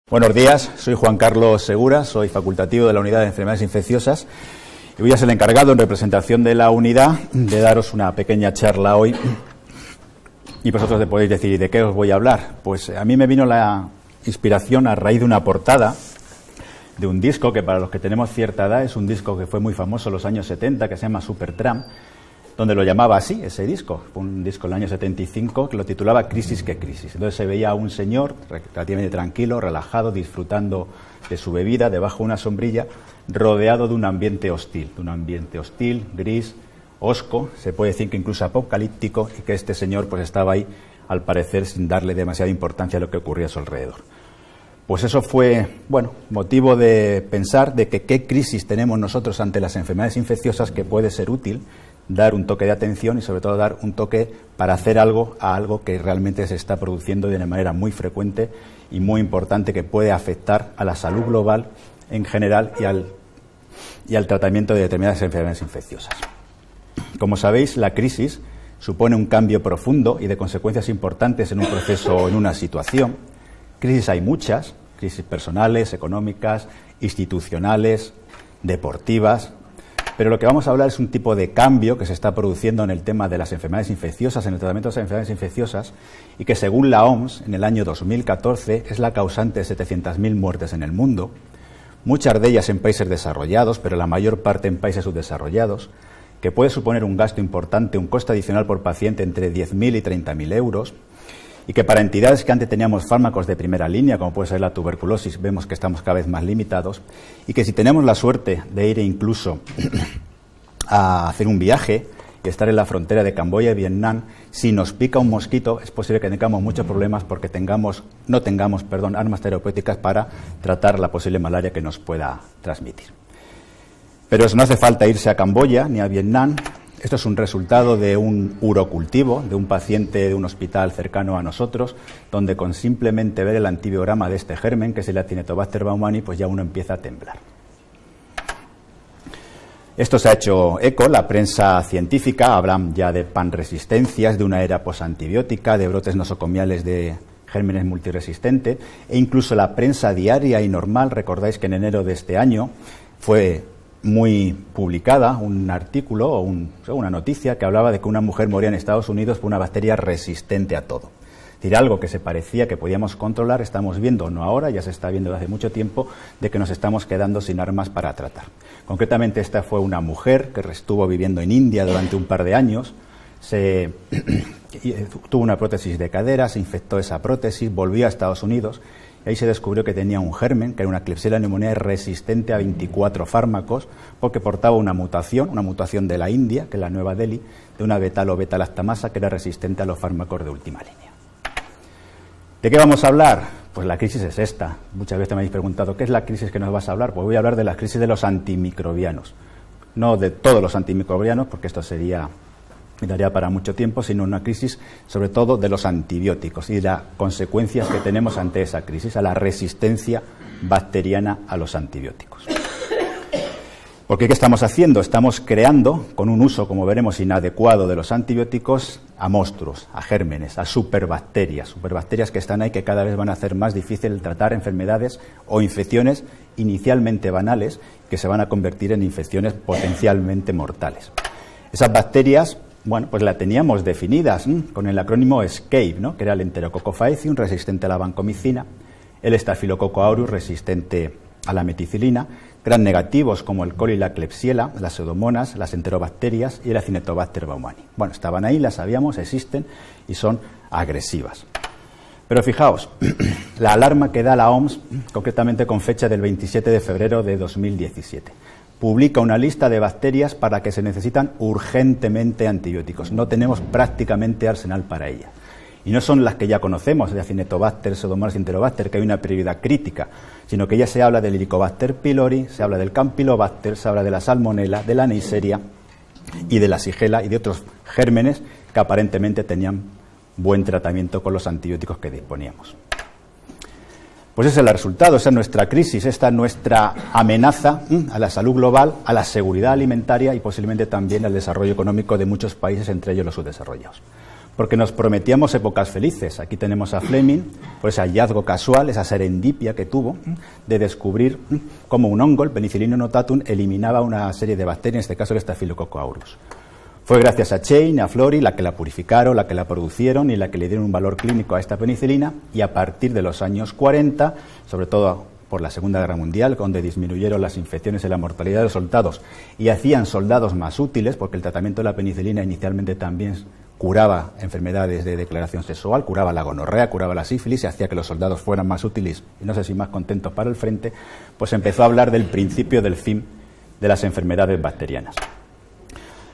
Buenos días, soy Juan Carlos Segura, soy facultativo de la Unidad de Enfermedades Infecciosas y voy a ser el encargado en representación de la unidad de daros una pequeña charla hoy y vosotros podéis decir ¿de qué os voy a hablar? Pues a mí me vino la inspiración a raíz de una portada de un disco que para los que tenemos cierta edad es un disco que fue muy famoso en los años 70 que se llama Supertramp, donde lo llamaba así, ese disco. Fue un disco en el año 75 que lo titulaba Crisis que crisis. Entonces se veía a un señor relativamente tranquilo, relajado, disfrutando de su bebida, debajo de una sombrilla, rodeado de un ambiente hostil, gris, hosco, se puede decir que incluso apocalíptico, y que este señor pues estaba ahí, al parecer, sin darle demasiada importancia a lo que ocurría a su alrededor. Pues eso fue, motivo de pensar de que qué crisis tenemos nosotros ante las enfermedades infecciosas que puede ser útil dar un toque de atención y sobre todo dar un toque para hacer algo a algo que realmente se está produciendo de una manera muy frecuente y muy importante que puede afectar a la salud global en general y al tratamiento de determinadas enfermedades infecciosas. Como sabéis, la crisis supone un cambio profundo y de consecuencias importantes en un proceso o en una situación. Crisis hay muchas, crisis personales, económicas, institucionales, deportivas. Pero lo que vamos a hablar es un tipo de cambio que se está produciendo en el tema de las enfermedades infecciosas, en el tratamiento de las enfermedades infecciosas, y que según la OMS, en el año 2014, es la causante de 700.000 muertes en el mundo, muchas de ellas en países desarrollados, pero la mayor parte en países subdesarrollados, que puede suponer un gasto importante, un coste adicional por paciente entre 10.000 y 30.000 euros, y que para entidades que antes teníamos fármacos de primera línea, como puede ser la tuberculosis, vemos que estamos cada vez más limitados, y que si tenemos la suerte de ir incluso a hacer un viaje y estar en la frontera de Camboya y Vietnam, si nos pica un mosquito es posible que tengamos muchos problemas porque no tengamos armas terapéuticas para tratar la posible malaria que nos pueda transmitir. Pero eso no hace falta irse a Camboya ni a Vietnam. Esto es un resultado de un urocultivo, de un paciente de un hospital cercano a nosotros, donde con simplemente ver el antibiograma de este germen, que es el Acinetobacter baumannii, pues ya uno empieza a temblar. Esto se ha hecho eco, la prensa científica, hablan ya de panresistencias, de una era posantibiótica, de brotes nosocomiales de gérmenes multiresistentes, e incluso la prensa diaria y normal, recordáis que en enero de este año fue muy publicada un artículo o una noticia que hablaba de que una mujer moría en Estados Unidos por una bacteria resistente a todo. Es decir, algo que se parecía que podíamos controlar, estamos viendo, no ahora, ya se está viendo desde hace mucho tiempo, de que nos estamos quedando sin armas para tratar. Concretamente, esta fue una mujer que estuvo viviendo en India durante un par de años, tuvo una prótesis de cadera, se infectó esa prótesis, volvió a Estados Unidos. Ahí se descubrió que tenía un germen, que era una Klebsiella pneumoniae resistente a 24 fármacos, porque portaba una mutación de la India, que es la Nueva Delhi, de una beta-lactamasa que era resistente a los fármacos de última línea. ¿De qué vamos a hablar? Pues la crisis es esta. Muchas veces me habéis preguntado, ¿qué es la crisis que nos vas a hablar? Pues voy a hablar de la crisis de los antimicrobianos. No de todos los antimicrobianos, porque esto me daría para mucho tiempo, sino una crisis sobre todo de los antibióticos y las consecuencias que tenemos ante esa crisis, a la resistencia bacteriana a los antibióticos. Porque ¿qué estamos haciendo? Estamos creando, con un uso, como veremos, inadecuado de los antibióticos, a monstruos, a gérmenes, a superbacterias que están ahí, que cada vez van a hacer más difícil tratar enfermedades o infecciones inicialmente banales, que se van a convertir en infecciones potencialmente mortales. Esas bacterias, pues las teníamos definidas con el acrónimo ESCAPE, que era el Enterococcus faecium, resistente a la vancomicina, el Staphylococcus aureus, resistente a la meticilina, gram negativos como el coli y la Klebsiella, las pseudomonas, las enterobacterias y el Acinetobacter baumannii. Estaban ahí, las sabíamos, existen y son agresivas. Pero fijaos, la alarma que da la OMS, concretamente con fecha del 27 de febrero de 2017, publica una lista de bacterias para que se necesitan urgentemente antibióticos. No tenemos prácticamente arsenal para ellas. Y no son las que ya conocemos, de Acinetobacter, Pseudomonas y Enterobacter, que hay una prioridad crítica, sino que ya se habla del Helicobacter pylori, se habla del Campylobacter, se habla de la Salmonella, de la Neisseria y de la Shigella y de otros gérmenes que aparentemente tenían buen tratamiento con los antibióticos que disponíamos. Pues ese es el resultado, esa es nuestra crisis, esta es nuestra amenaza a la salud global, a la seguridad alimentaria y posiblemente también al desarrollo económico de muchos países, entre ellos los subdesarrollados. porque nos prometíamos épocas felices. Aquí tenemos a Fleming por ese hallazgo casual, esa serendipia que tuvo de descubrir cómo un hongo, el Penicillium notatum, eliminaba una serie de bacterias, en este caso el Staphylococcus aureus. Fue gracias a Chain, a Florey, la que la purificaron, la que la produjeron y la que le dieron un valor clínico a esta penicilina, y a partir de los años 40, sobre todo por la Segunda Guerra Mundial, donde disminuyeron las infecciones y la mortalidad de los soldados y hacían soldados más útiles, porque el tratamiento de la penicilina inicialmente también curaba enfermedades de declaración sexual, curaba la gonorrea, curaba la sífilis y hacía que los soldados fueran más útiles y no sé si más contentos para el frente, pues empezó a hablar del principio del fin de las enfermedades bacterianas.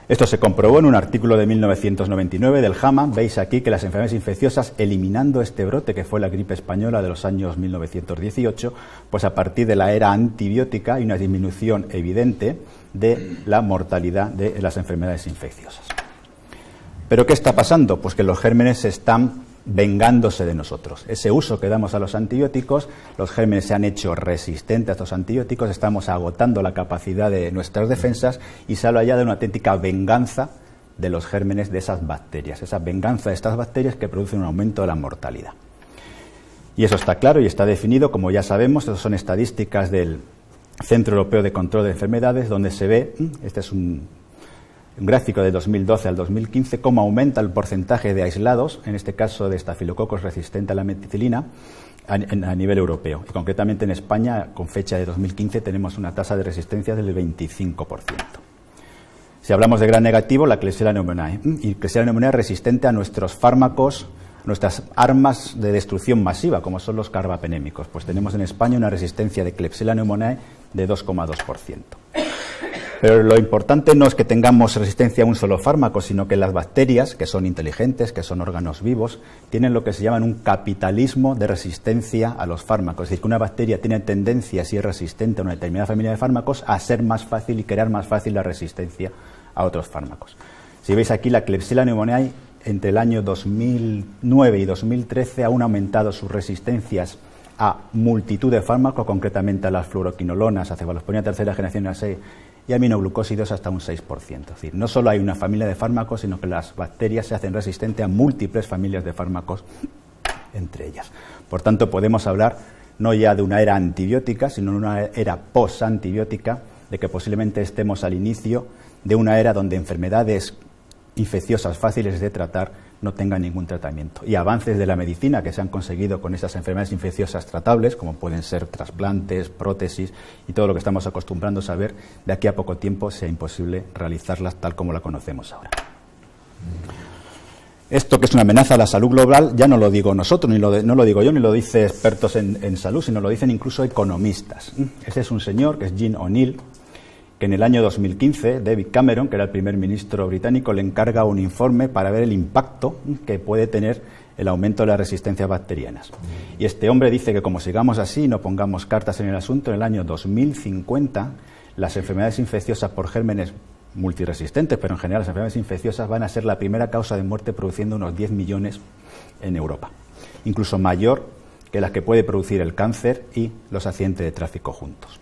Esto se comprobó en un artículo de 1999 del JAMA. Veis aquí que las enfermedades infecciosas, eliminando este brote que fue la gripe española de los años 1918, pues a partir de la era antibiótica hay una disminución evidente de la mortalidad de las enfermedades infecciosas. ¿Pero qué está pasando? Pues que los gérmenes están vengándose de nosotros. Ese uso que damos a los antibióticos, los gérmenes se han hecho resistentes a estos antibióticos, estamos agotando la capacidad de nuestras defensas y se habla ya de una auténtica venganza de los gérmenes de esas bacterias, esa venganza de estas bacterias que producen un aumento de la mortalidad. Y eso está claro y está definido, como ya sabemos, esas son estadísticas del Centro Europeo de Control de Enfermedades, donde se ve, este es un gráfico de 2012 al 2015, cómo aumenta el porcentaje de aislados, en este caso de estafilococos resistente a la meticilina, a nivel europeo. Y concretamente en España, con fecha de 2015, tenemos una tasa de resistencia del 25%. Si hablamos de gran negativo, la Klebsiella pneumoniae. Y Klebsiella pneumoniae es resistente a nuestros fármacos, nuestras armas de destrucción masiva, como son los carbapenémicos. Pues tenemos en España una resistencia de Klebsiella pneumoniae de 2,2%. Pero lo importante no es que tengamos resistencia a un solo fármaco, sino que las bacterias, que son inteligentes, que son órganos vivos, tienen lo que se llama un capitalismo de resistencia a los fármacos. Es decir, que una bacteria tiene tendencia, si es resistente a una determinada familia de fármacos, a ser más fácil y crear más fácil la resistencia a otros fármacos. Si veis aquí, la Klebsiella pneumoniae, entre el año 2009 y 2013, aún ha aumentado sus resistencias a multitud de fármacos, concretamente a las fluoroquinolonas, a cefalosporina tercera generación AC y aminoglucósidos hasta un 6%. Es decir, no solo hay una familia de fármacos, sino que las bacterias se hacen resistentes a múltiples familias de fármacos entre ellas. Por tanto, podemos hablar no ya de una era antibiótica, sino de una era post-antibiótica, de que posiblemente estemos al inicio de una era donde enfermedades infecciosas fáciles de tratar no tengan ningún tratamiento. Y avances de la medicina que se han conseguido con esas enfermedades infecciosas tratables, como pueden ser trasplantes, prótesis y todo lo que estamos acostumbrados a ver, de aquí a poco tiempo sea imposible realizarlas tal como la conocemos ahora. Esto, que es una amenaza a la salud global, ya no lo digo nosotros, no lo digo yo, ni lo dicen expertos en salud, sino lo dicen incluso economistas. Ese es un señor, que es Jean O'Neill, que en el año 2015 David Cameron, que era el primer ministro británico, le encarga un informe para ver el impacto que puede tener el aumento de las resistencias bacterianas. Y este hombre dice que como sigamos así y no pongamos cartas en el asunto, en el año 2050 las enfermedades infecciosas por gérmenes multiresistentes, pero en general las enfermedades infecciosas van a ser la primera causa de muerte, produciendo unos 10 millones en Europa, incluso mayor que las que puede producir el cáncer y los accidentes de tráfico juntos.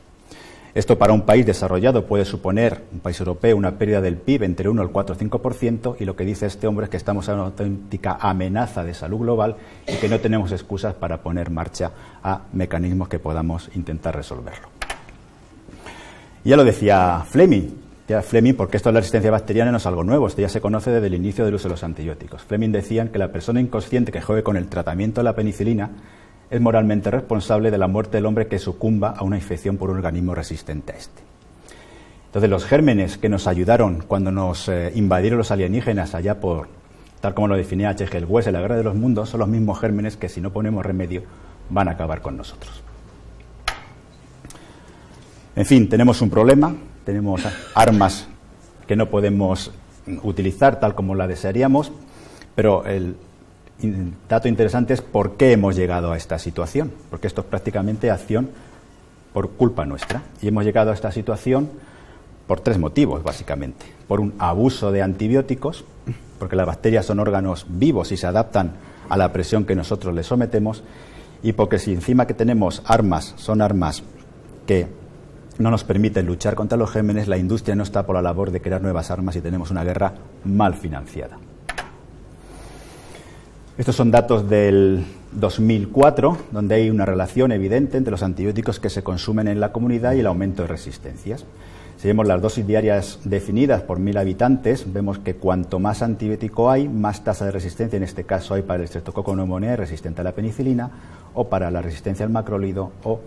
Esto para un país desarrollado puede suponer, un país europeo, una pérdida del PIB entre 1 al 4 o 5%, y lo que dice este hombre es que estamos en una auténtica amenaza de salud global y que no tenemos excusas para poner en marcha a mecanismos que podamos intentar resolverlo. Ya lo decía Fleming, porque esto de la resistencia bacteriana no es algo nuevo, esto ya se conoce desde el inicio del uso de los antibióticos. Fleming decía que la persona inconsciente que juegue con el tratamiento de la penicilina es moralmente responsable de la muerte del hombre que sucumba a una infección por un organismo resistente a este. Entonces, los gérmenes que nos ayudaron cuando nos invadieron los alienígenas allá por, tal como lo definía H.G. Wells en La Guerra de los Mundos, son los mismos gérmenes que, si no ponemos remedio, van a acabar con nosotros. En fin, tenemos un problema, tenemos armas que no podemos utilizar tal como la desearíamos, pero el dato interesante es por qué hemos llegado a esta situación, porque esto es prácticamente acción por culpa nuestra. Y hemos llegado a esta situación por tres motivos, básicamente. Por un abuso de antibióticos, porque las bacterias son órganos vivos y se adaptan a la presión que nosotros les sometemos, y porque si encima que tenemos armas, son armas que no nos permiten luchar contra los gérmenes, la industria no está por la labor de crear nuevas armas y tenemos una guerra mal financiada. Estos son datos del 2004, donde hay una relación evidente entre los antibióticos que se consumen en la comunidad y el aumento de resistencias. Si vemos las dosis diarias definidas por 1.000 habitantes, vemos que cuanto más antibiótico hay, más tasa de resistencia, en este caso hay para el Streptococcus pneumoniae resistente a la penicilina, o para la resistencia al macrólido, o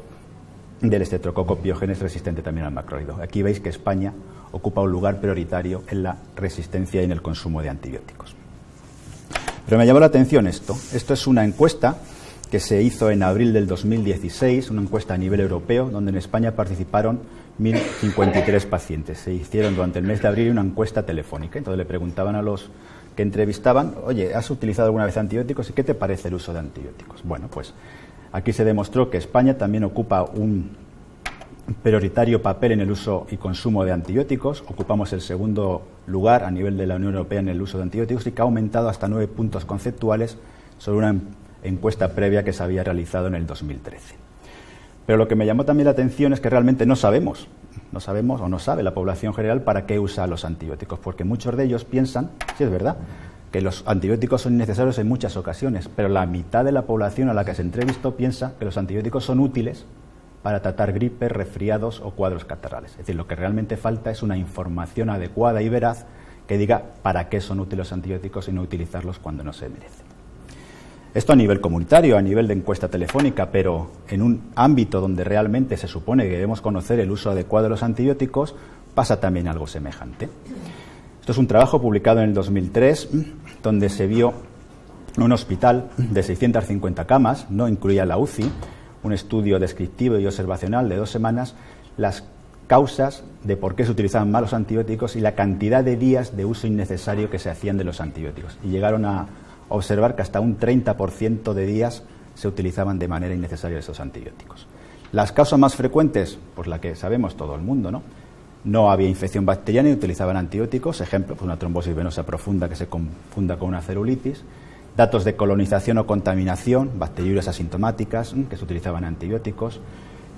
del Streptococcus pyogenes resistente también al macrólido. Aquí veis que España ocupa un lugar prioritario en la resistencia y en el consumo de antibióticos. Pero me llamó la atención esto. Esto es una encuesta que se hizo en abril del 2016, una encuesta a nivel europeo, donde en España participaron 1.053 pacientes. Se hicieron durante el mes de abril una encuesta telefónica. Entonces le preguntaban a los que entrevistaban, oye, ¿has utilizado alguna vez antibióticos y qué te parece el uso de antibióticos? Bueno, pues aquí se demostró que España también ocupa un prioritario papel en el uso y consumo de antibióticos. Ocupamos el segundo lugar a nivel de la Unión Europea en el uso de antibióticos y que ha aumentado hasta 9 puntos conceptuales sobre una encuesta previa que se había realizado en el 2013. Pero lo que me llamó también la atención es que realmente no sabemos o no sabe la población general para qué usa los antibióticos, porque muchos de ellos piensan, sí es verdad, que los antibióticos son innecesarios en muchas ocasiones, pero la mitad de la población a la que se entrevistó piensa que los antibióticos son útiles para tratar gripes, resfriados o cuadros catarrales. Es decir, lo que realmente falta es una información adecuada y veraz que diga para qué son útiles los antibióticos y no utilizarlos cuando no se merecen. Esto a nivel comunitario, a nivel de encuesta telefónica, pero en un ámbito donde realmente se supone que debemos conocer el uso adecuado de los antibióticos, pasa también algo semejante. Esto es un trabajo publicado en el 2003, donde se vio un hospital de 650 camas, no incluía la UCI, un estudio descriptivo y observacional de 2 semanas, las causas de por qué se utilizaban mal los antibióticos y la cantidad de días de uso innecesario que se hacían de los antibióticos. Y llegaron a observar que hasta un 30% de días se utilizaban de manera innecesaria esos antibióticos. Las causas más frecuentes, pues la que sabemos todo el mundo, ¿no? No había infección bacteriana y utilizaban antibióticos, ejemplo, pues una trombosis venosa profunda que se confunda con una celulitis, datos de colonización o contaminación, bacteriurias asintomáticas, que se utilizaban antibióticos,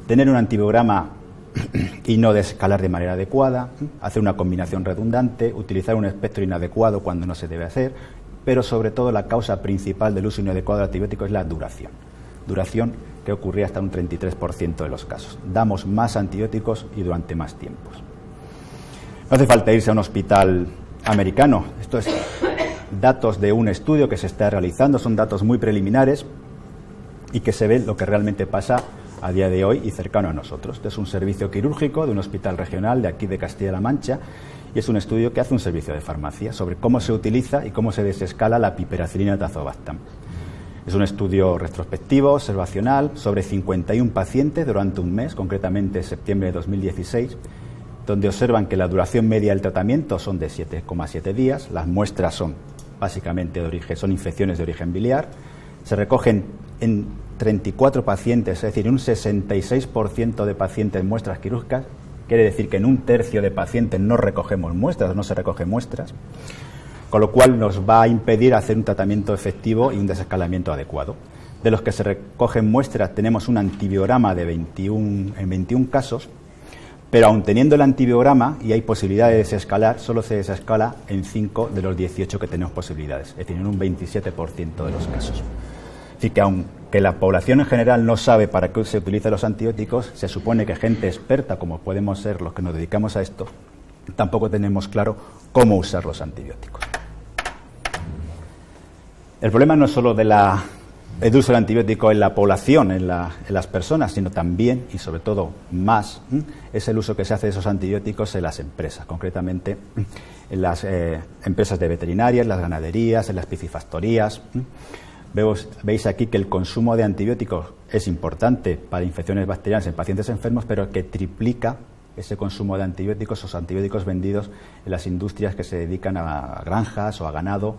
tener un antibiograma y no desescalar de manera adecuada, hacer una combinación redundante, utilizar un espectro inadecuado cuando no se debe hacer, pero sobre todo la causa principal del uso inadecuado del antibiótico es la duración que ocurría hasta un 33% de los casos. Damos más antibióticos y durante más tiempos. No hace falta irse a un hospital americano. Esto es datos de un estudio que se está realizando, son datos muy preliminares y que se ve lo que realmente pasa a día de hoy y cercano a nosotros. Este es un servicio quirúrgico de un hospital regional de aquí de Castilla-La Mancha y es un estudio que hace un servicio de farmacia sobre cómo se utiliza y cómo se desescala la piperacilina tazobactam. Es un estudio retrospectivo, observacional, sobre 51 pacientes durante un mes, concretamente septiembre de 2016, donde observan que la duración media del tratamiento son de 7,7 días, las muestras son básicamente son infecciones de origen biliar, se recogen en 34 pacientes, es decir, en un 66% de pacientes muestras quirúrgicas, quiere decir que en un tercio de pacientes no recogemos muestras, no se recogen muestras, con lo cual nos va a impedir hacer un tratamiento efectivo y un desescalamiento adecuado. De los que se recogen muestras tenemos un antibiograma de 21 casos, pero aun teniendo el antibiograma y hay posibilidad de desescalar, solo se desescala en 5 de los 18 que tenemos posibilidades, es decir, en un 27% de los casos. Es decir, que aunque la población en general no sabe para qué se utilizan los antibióticos, se supone que gente experta, como podemos ser los que nos dedicamos a esto, tampoco tenemos claro cómo usar los antibióticos. El problema no es solo del uso del antibiótico en la población, en las personas, sino también, y sobre todo más, es el uso que se hace de esos antibióticos en las empresas, concretamente en las empresas de veterinarias, las ganaderías, en las piscifactorías. Veis aquí que el consumo de antibióticos es importante para infecciones bacterianas en pacientes enfermos, pero que triplica ese consumo de antibióticos, esos antibióticos vendidos en las industrias que se dedican a granjas o a ganado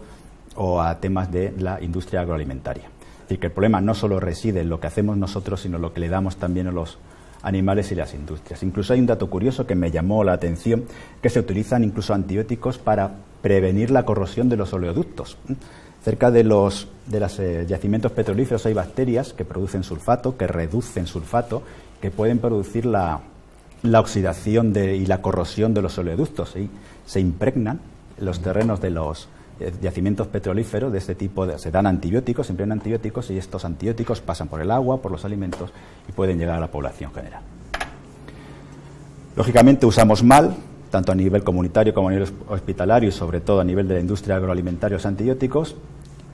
o a temas de la industria agroalimentaria. Es decir, que el problema no solo reside en lo que hacemos nosotros, sino en lo que le damos también a los animales y las industrias. Incluso hay un dato curioso que me llamó la atención, que se utilizan incluso antibióticos para prevenir la corrosión de los oleoductos. Cerca de los yacimientos petrolíferos hay bacterias que producen sulfato, que reducen sulfato, que pueden producir la oxidación y la corrosión de los oleoductos. ¿Sí? Se impregnan los terrenos de yacimientos petrolíferos de este tipo, se dan antibióticos, se emplean antibióticos y estos antibióticos pasan por el agua, por los alimentos y pueden llegar a la población general. Lógicamente usamos mal, tanto a nivel comunitario como a nivel hospitalario y sobre todo a nivel de la industria agroalimentaria, los antibióticos,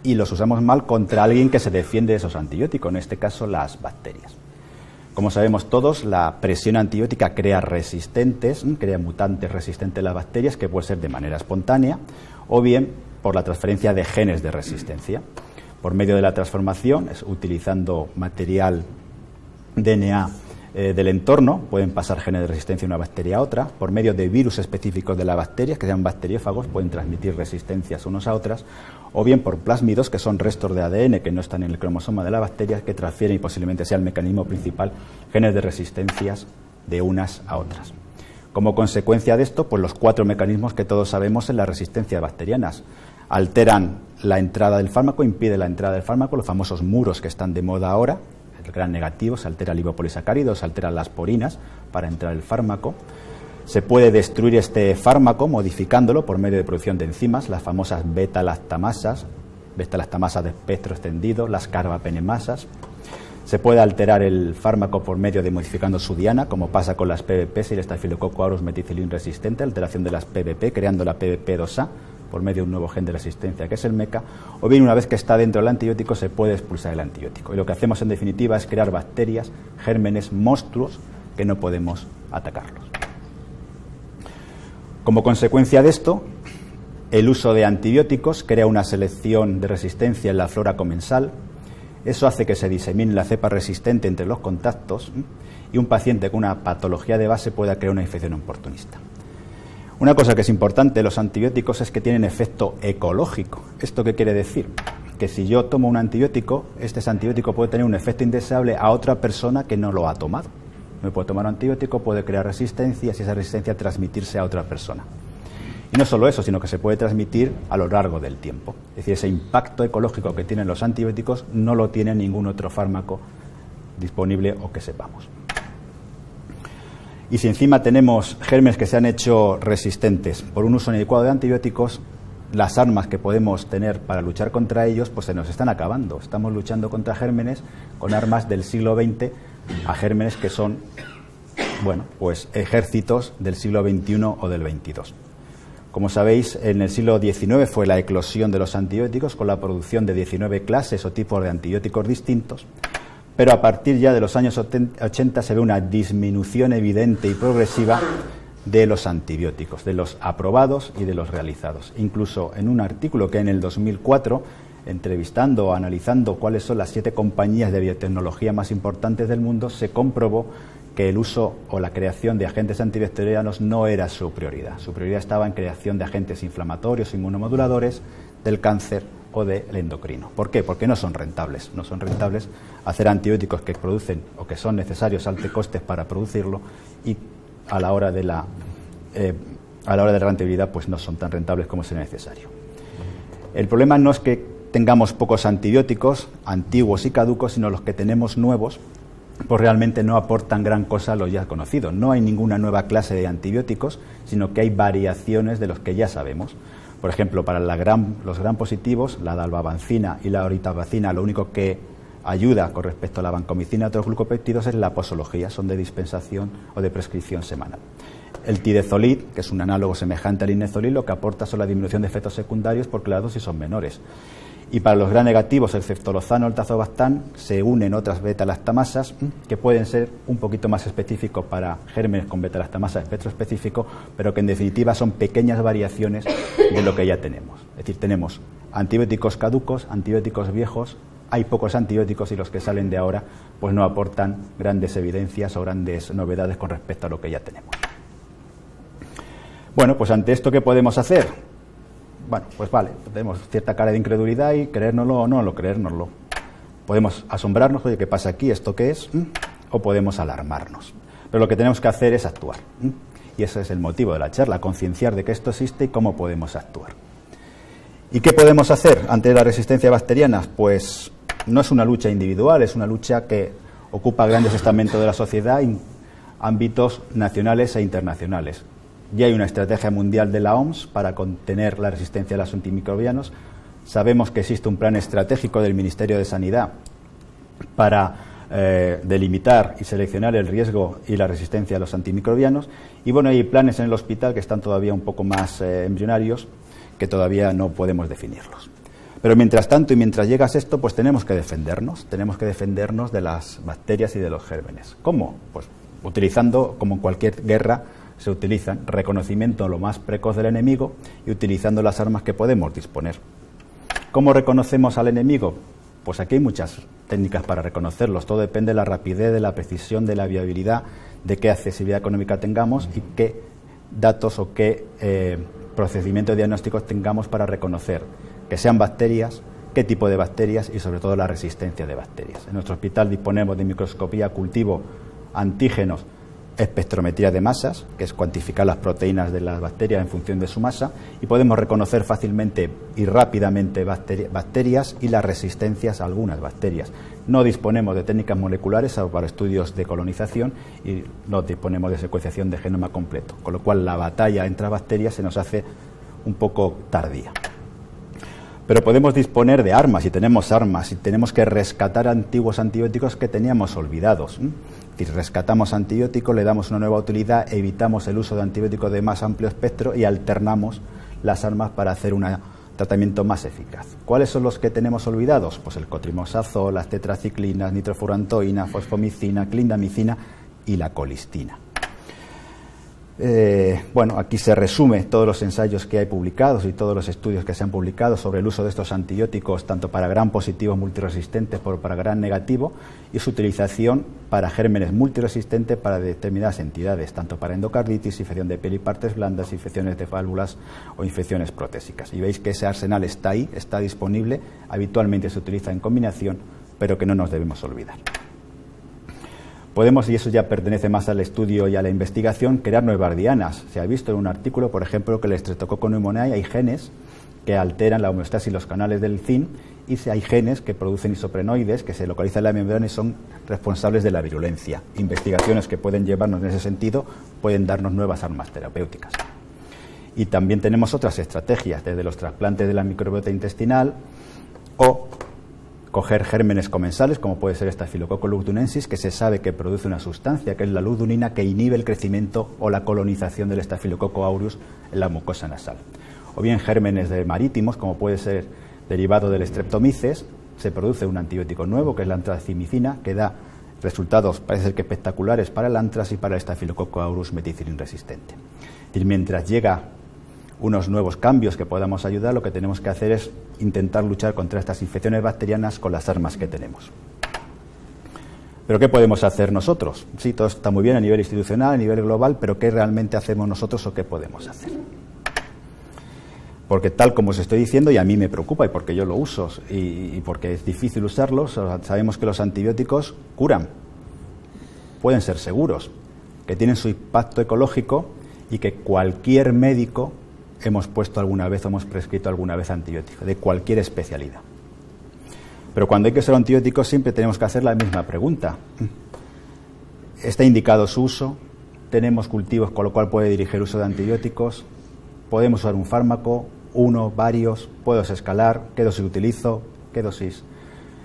y los usamos mal contra alguien que se defiende de esos antibióticos, en este caso las bacterias. Como sabemos todos, la presión antibiótica crea resistentes, crea mutantes resistentes a las bacterias, que puede ser de manera espontánea o bien por la transferencia de genes de resistencia. Por medio de la transformación, utilizando material DNA del entorno, pueden pasar genes de resistencia de una bacteria a otra. Por medio de virus específicos de las bacterias, que se llaman bacteriófagos, pueden transmitir resistencias unos a otras, o bien por plásmidos, que son restos de ADN que no están en el cromosoma de la bacteria, que transfieren, y posiblemente sea el mecanismo principal, genes de resistencias de unas a otras. Como consecuencia de esto, pues los 4 mecanismos que todos sabemos en la resistencia bacterianas. Alteran la entrada del fármaco, impiden la entrada del fármaco, los famosos muros que están de moda ahora, el gran negativo, se altera el lipopolisacárido, se alteran las porinas para entrar el fármaco. Se puede destruir este fármaco modificándolo por medio de producción de enzimas, las famosas beta-lactamasas de espectro extendido, las carbapenemasas. Se puede alterar el fármaco por medio de modificando su diana, como pasa con las PBP y el Staphylococcus aureus meticilin resistente, alteración de las PBP, creando la PBP2A por medio de un nuevo gen de resistencia que es el MECA, o bien una vez que está dentro del antibiótico se puede expulsar el antibiótico. Y lo que hacemos en definitiva es crear bacterias, gérmenes, monstruos que no podemos atacarlos. Como consecuencia de esto, el uso de antibióticos crea una selección de resistencia en la flora comensal. Eso hace que se disemine la cepa resistente entre los contactos y un paciente con una patología de base pueda crear una infección oportunista. Una cosa que es importante de los antibióticos es que tienen efecto ecológico. ¿Esto qué quiere decir? Que si yo tomo un antibiótico, este antibiótico puede tener un efecto indeseable a otra persona que no lo ha tomado. Me puede tomar un antibiótico, puede crear resistencias y esa resistencia transmitirse a otra persona. Y no solo eso, sino que se puede transmitir a lo largo del tiempo. Es decir, ese impacto ecológico que tienen los antibióticos no lo tiene ningún otro fármaco disponible o que sepamos. Y si encima tenemos gérmenes que se han hecho resistentes por un uso inadecuado de antibióticos, las armas que podemos tener para luchar contra ellos pues se nos están acabando. Estamos luchando contra gérmenes con armas del siglo XX a gérmenes que son, bueno, pues ejércitos del siglo XXI o del XXII. Como sabéis, en el siglo XIX fue la eclosión de los antibióticos con la producción de 19 clases o tipos de antibióticos distintos, pero a partir ya de los años 80 se ve una disminución evidente y progresiva de los antibióticos, de los aprobados y de los realizados. Incluso en un artículo que en el 2004, entrevistando o analizando cuáles son las 7 compañías de biotecnología más importantes del mundo, se comprobó que el uso o la creación de agentes antibacterianos no era su prioridad. Su prioridad estaba en creación de agentes inflamatorios, inmunomoduladores, del cáncer o del endocrino. ¿Por qué? Porque no son rentables. No son rentables hacer antibióticos que producen o que son necesarios altos costes para producirlo y a la hora de la rentabilidad pues no son tan rentables como sería necesario. El problema no es que tengamos pocos antibióticos antiguos y caducos, sino los que tenemos nuevos pues realmente no aportan gran cosa a los ya conocidos. No hay ninguna nueva clase de antibióticos, sino que hay variaciones de los que ya sabemos. Por ejemplo, para los gram positivos, la dalbavancina y la oritavancina, lo único que ayuda con respecto a la vancomicina y otros glucopéptidos es la posología, son de dispensación o de prescripción semanal. El tidezolid, que es un análogo semejante al inezolid, lo que aporta son la disminución de efectos secundarios porque las dosis son menores. Y para los gram negativos, el ceftorozano o el tazobactam, se unen otras beta-lactamasas que pueden ser un poquito más específicos para gérmenes con beta-lactamasa de espectro específico, pero que en definitiva son pequeñas variaciones de lo que ya tenemos. Es decir, tenemos antibióticos caducos, antibióticos viejos, hay pocos antibióticos y los que salen de ahora pues no aportan grandes evidencias o grandes novedades con respecto a lo que ya tenemos. Bueno, pues ante esto, ¿qué podemos hacer? Bueno, pues vale, tenemos cierta cara de incredulidad y creérnoslo o no creérnoslo. Podemos asombrarnos, oye, ¿qué pasa aquí? ¿Esto qué es? O podemos alarmarnos. Pero lo que tenemos que hacer es actuar. Y ese es el motivo de la charla, concienciar de que esto existe y cómo podemos actuar. ¿Y qué podemos hacer ante la resistencia bacteriana? Pues no es una lucha individual, es una lucha que ocupa grandes estamentos de la sociedad y ámbitos nacionales e internacionales. Ya hay una estrategia mundial de la OMS para contener la resistencia a los antimicrobianos. Sabemos que existe un plan estratégico del Ministerio de Sanidad para delimitar y seleccionar el riesgo y la resistencia a los antimicrobianos. Y bueno, hay planes en el hospital que están todavía un poco más embrionarios, que todavía no podemos definirlos. Pero mientras tanto y mientras llegas esto, pues tenemos que defendernos de las bacterias y de los gérmenes. ¿Cómo? Pues utilizando, como en cualquier guerra, se utilizan reconocimiento lo más precoz del enemigo y utilizando las armas que podemos disponer. ¿Cómo reconocemos al enemigo? Pues aquí hay muchas técnicas para reconocerlos. Todo depende de la rapidez, de la precisión, de la viabilidad, de qué accesibilidad económica tengamos y qué datos o qué procedimientos diagnósticos tengamos para reconocer que sean bacterias, qué tipo de bacterias y sobre todo la resistencia de bacterias. En nuestro hospital disponemos de microscopía, cultivo, antígenos, espectrometría de masas, que es cuantificar las proteínas de las bacterias en función de su masa, y podemos reconocer fácilmente y rápidamente bacterias y las resistencias a algunas bacterias. No disponemos de técnicas moleculares salvo para estudios de colonización y no disponemos de secuenciación de genoma completo, con lo cual la batalla entre bacterias se nos hace un poco tardía. Pero podemos disponer de armas, y tenemos armas, y tenemos que rescatar antiguos antibióticos que teníamos olvidados. Si rescatamos antibióticos, le damos una nueva utilidad, evitamos el uso de antibióticos de más amplio espectro y alternamos las armas para hacer un tratamiento más eficaz. ¿Cuáles son los que tenemos olvidados? Pues el cotrimoxazol, las tetraciclinas, nitrofurantoína, fosfomicina, clindamicina y la colistina. Bueno, aquí se resume todos los ensayos que hay publicados y todos los estudios que se han publicado sobre el uso de estos antibióticos, tanto para gram positivos multiresistentes como para gram negativo, y su utilización para gérmenes multiresistentes para determinadas entidades, tanto para endocarditis, infección de piel y partes blandas, infecciones de válvulas o infecciones protésicas. Y veis que ese arsenal está ahí, está disponible, habitualmente se utiliza en combinación, pero que no nos debemos olvidar. Podemos, y eso ya pertenece más al estudio y a la investigación, crear nuevas dianas. Se ha visto en un artículo, por ejemplo, que el Streptococcus pneumoniae hay genes que alteran la homeostasis y los canales del zinc, y hay genes que producen isoprenoides que se localizan en la membrana y son responsables de la virulencia. Investigaciones que pueden llevarnos en ese sentido pueden darnos nuevas armas terapéuticas. Y también tenemos otras estrategias, desde los trasplantes de la microbiota intestinal o coger gérmenes comensales, como puede ser Staphylococcus lugdunensis, que se sabe que produce una sustancia, que es la lugdunina, que inhibe el crecimiento o la colonización del Staphylococcus aureus en la mucosa nasal. O bien gérmenes marítimos, como puede ser derivado del Streptomyces, se produce un antibiótico nuevo, que es la antracimicina, que da resultados, parece ser que espectaculares para el antras y para el Staphylococcus aureus meticilin resistente. Y mientras llega unos nuevos cambios que podamos ayudar, lo que tenemos que hacer es intentar luchar contra estas infecciones bacterianas con las armas que tenemos. ¿Pero qué podemos hacer nosotros? Sí, todo está muy bien a nivel institucional, a nivel global, pero ¿qué realmente hacemos nosotros o qué podemos hacer? Porque tal como os estoy diciendo, y a mí me preocupa, y porque yo lo uso, y porque es difícil usarlos, sabemos que los antibióticos curan, pueden ser seguros, que tienen su impacto ecológico y que cualquier médico hemos puesto alguna vez o hemos prescrito alguna vez antibiótico, de cualquier especialidad. Pero cuando hay que usar antibióticos siempre tenemos que hacer la misma pregunta. ¿Está indicado su uso? ¿Tenemos cultivos con lo cual puede dirigir uso de antibióticos? ¿Podemos usar un fármaco? ¿Uno? ¿Varios? ¿Puedo escalar? ¿Qué dosis utilizo? ¿Qué dosis?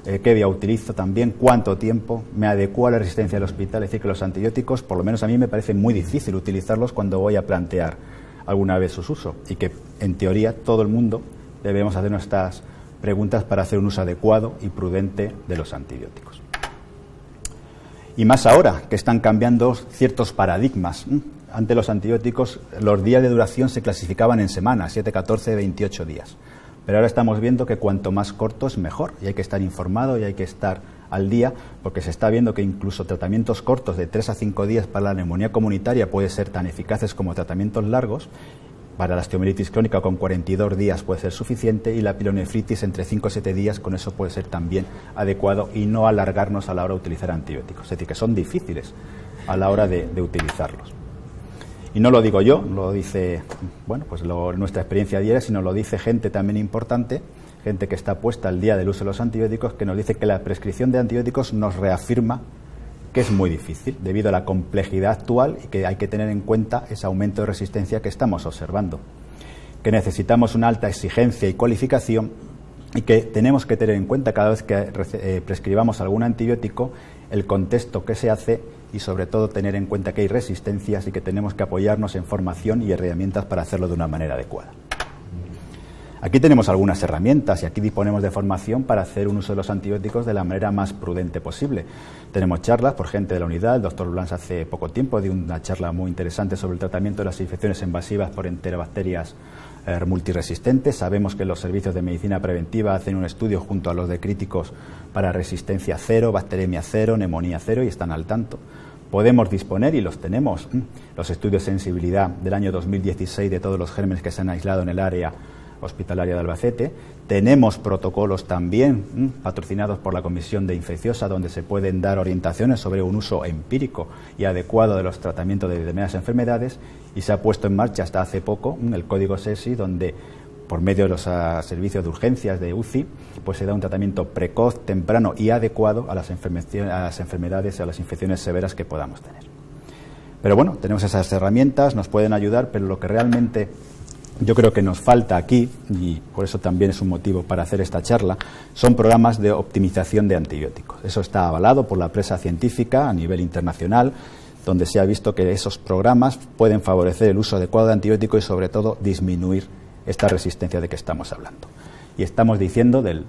¿Qué vía utilizo también? ¿Cuánto tiempo? ¿Me adecuo a la resistencia del hospital? Es decir, que los antibióticos, por lo menos a mí me parece muy difícil utilizarlos cuando voy a plantear alguna vez su uso, y que en teoría todo el mundo debemos hacer nuestras preguntas para hacer un uso adecuado y prudente de los antibióticos. Y más ahora que están cambiando ciertos paradigmas. Antes los antibióticos, los días de duración se clasificaban en semanas, 7, 14, 28 días. Pero ahora estamos viendo que cuanto más corto es mejor, y hay que estar informado y hay que estar al día, porque se está viendo que incluso tratamientos cortos de 3 a 5 días para la neumonía comunitaria pueden ser tan eficaces como tratamientos largos. Para la osteomielitis crónica con 42 días puede ser suficiente, y la pielonefritis entre 5 y 7 días con eso puede ser también adecuado, y no alargarnos a la hora de utilizar antibióticos. Es decir, que son difíciles a la hora de utilizarlos. Y no lo digo yo, lo dice, bueno, pues nuestra experiencia diaria, sino lo dice gente también importante, gente que está puesta al día del uso de los antibióticos, que nos dice que la prescripción de antibióticos nos reafirma que es muy difícil debido a la complejidad actual y que hay que tener en cuenta ese aumento de resistencia que estamos observando, que necesitamos una alta exigencia y cualificación y que tenemos que tener en cuenta cada vez que prescribamos algún antibiótico el contexto que se hace y sobre todo tener en cuenta que hay resistencias y que tenemos que apoyarnos en formación y herramientas para hacerlo de una manera adecuada. Aquí tenemos algunas herramientas y aquí disponemos de formación para hacer un uso de los antibióticos de la manera más prudente posible. Tenemos charlas por gente de la unidad. El doctor Blancs hace poco tiempo dio una charla muy interesante sobre el tratamiento de las infecciones invasivas por enterobacterias multiresistentes. Sabemos que los servicios de medicina preventiva hacen un estudio junto a los de críticos para resistencia cero, bacteremia cero, neumonía cero y están al tanto. Podemos disponer, y los tenemos, los estudios de sensibilidad del año 2016 de todos los gérmenes que se han aislado en el área hospitalaria de Albacete. Tenemos protocolos también patrocinados por la Comisión de Infecciosa donde se pueden dar orientaciones sobre un uso empírico y adecuado de los tratamientos de determinadas enfermedades, y se ha puesto en marcha hasta hace poco el código SESI donde por medio de los servicios de urgencias de UCI pues se da un tratamiento precoz, temprano y adecuado a las enfermedades y a las infecciones severas que podamos tener. Pero bueno, tenemos esas herramientas, nos pueden ayudar, pero lo que realmente yo creo que nos falta aquí, y por eso también es un motivo para hacer esta charla, son programas de optimización de antibióticos. Eso está avalado por la prensa científica a nivel internacional, donde se ha visto que esos programas pueden favorecer el uso adecuado de antibióticos y sobre todo disminuir esta resistencia de que estamos hablando. Y estamos diciendo de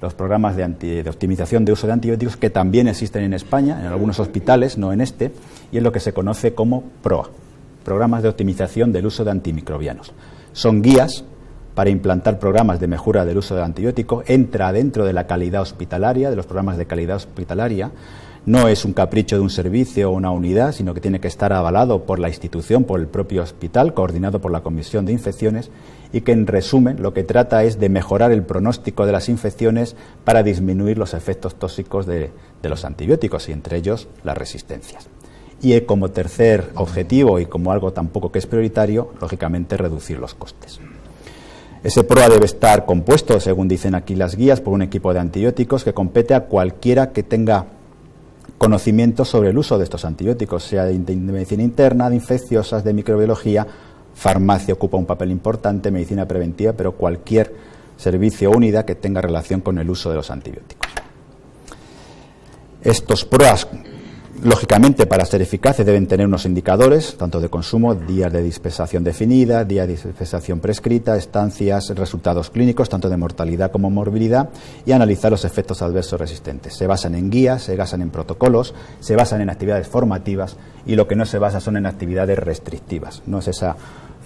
los programas de optimización de uso de antibióticos que también existen en España, en algunos hospitales, no en este, y es lo que se conoce como PROA, programas de optimización del uso de antimicrobianos. Son guías para implantar programas de mejora del uso del antibiótico, entra dentro de la calidad hospitalaria, de los programas de calidad hospitalaria. No es un capricho de un servicio o una unidad, sino que tiene que estar avalado por la institución, por el propio hospital, coordinado por la Comisión de Infecciones, y que en resumen lo que trata es de mejorar el pronóstico de las infecciones para disminuir los efectos tóxicos de los antibióticos y entre ellos las resistencias. Y como tercer objetivo y como algo tampoco que es prioritario, lógicamente reducir los costes. Ese PROA debe estar compuesto, según dicen aquí las guías, por un equipo de antibióticos que compete a cualquiera que tenga conocimiento sobre el uso de estos antibióticos, sea de medicina interna, de infecciosas, de microbiología, farmacia ocupa un papel importante, medicina preventiva, pero cualquier servicio o unidad que tenga relación con el uso de los antibióticos. Estos PROAs, lógicamente, para ser eficaces deben tener unos indicadores, tanto de consumo, días de dispensación definida, días de dispensación prescrita, estancias, resultados clínicos, tanto de mortalidad como morbilidad, y analizar los efectos adversos resistentes. Se basan en guías, se basan en protocolos, se basan en actividades formativas, y lo que no se basa son en actividades restrictivas. No es esa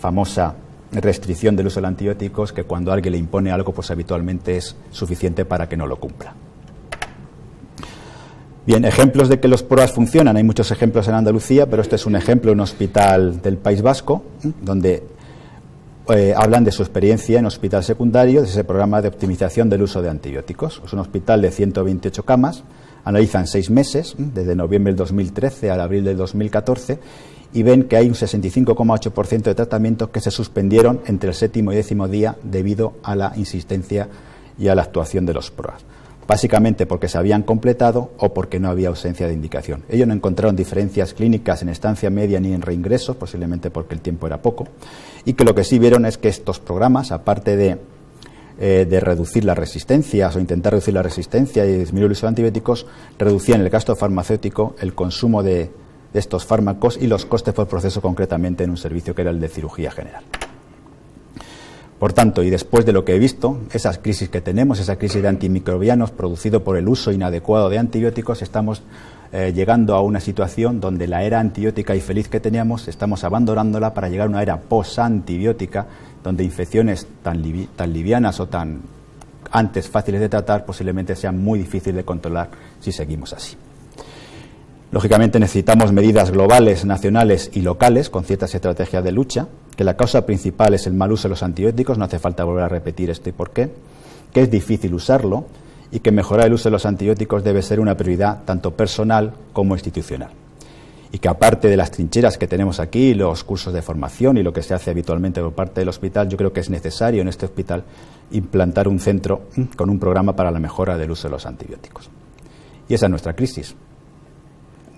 famosa restricción del uso de antibióticos que cuando alguien le impone algo, pues habitualmente es suficiente para que no lo cumpla. Bien, ejemplos de que los PROAs funcionan. Hay muchos ejemplos en Andalucía, pero este es un ejemplo en un hospital del País Vasco, donde hablan de su experiencia en hospital secundario, de ese programa de optimización del uso de antibióticos. Es un hospital de 128 camas, analizan 6 meses, desde noviembre del 2013 al abril del 2014, y ven que hay un 65,8% de tratamientos que se suspendieron entre el 7º y 10º día debido a la insistencia y a la actuación de los PROAs. Básicamente porque se habían completado o porque no había ausencia de indicación. Ellos no encontraron diferencias clínicas en estancia media ni en reingresos, posiblemente porque el tiempo era poco, y que lo que sí vieron es que estos programas, aparte de reducir las resistencias o intentar reducir la resistencia y disminuir el uso de antibióticos, reducían el gasto farmacéutico, el consumo de estos fármacos y los costes por proceso, concretamente en un servicio que era el de cirugía general. Por tanto, y después de lo que he visto, esas crisis que tenemos, esa crisis de antimicrobianos producido por el uso inadecuado de antibióticos, estamos llegando a una situación donde la era antibiótica y feliz que teníamos, estamos abandonándola para llegar a una era posantibiótica, donde infecciones tan livianas o tan antes fáciles de tratar posiblemente sean muy difíciles de controlar si seguimos así. Lógicamente necesitamos medidas globales, nacionales y locales con ciertas estrategias de lucha, que la causa principal es el mal uso de los antibióticos, no hace falta volver a repetir esto y por qué, que es difícil usarlo y que mejorar el uso de los antibióticos debe ser una prioridad tanto personal como institucional. Y que aparte de las trincheras que tenemos aquí, los cursos de formación y lo que se hace habitualmente por parte del hospital, yo creo que es necesario en este hospital implantar un centro con un programa para la mejora del uso de los antibióticos. Y esa es nuestra crisis.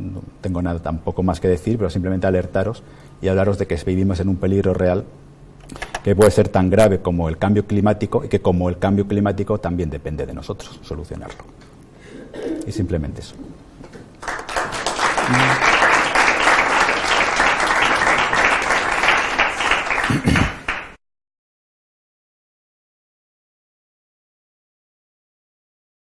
no tengo nada tampoco más que decir, pero simplemente alertaros y hablaros de que vivimos en un peligro real que puede ser tan grave como el cambio climático y que como el cambio climático también depende de nosotros solucionarlo. Y simplemente eso.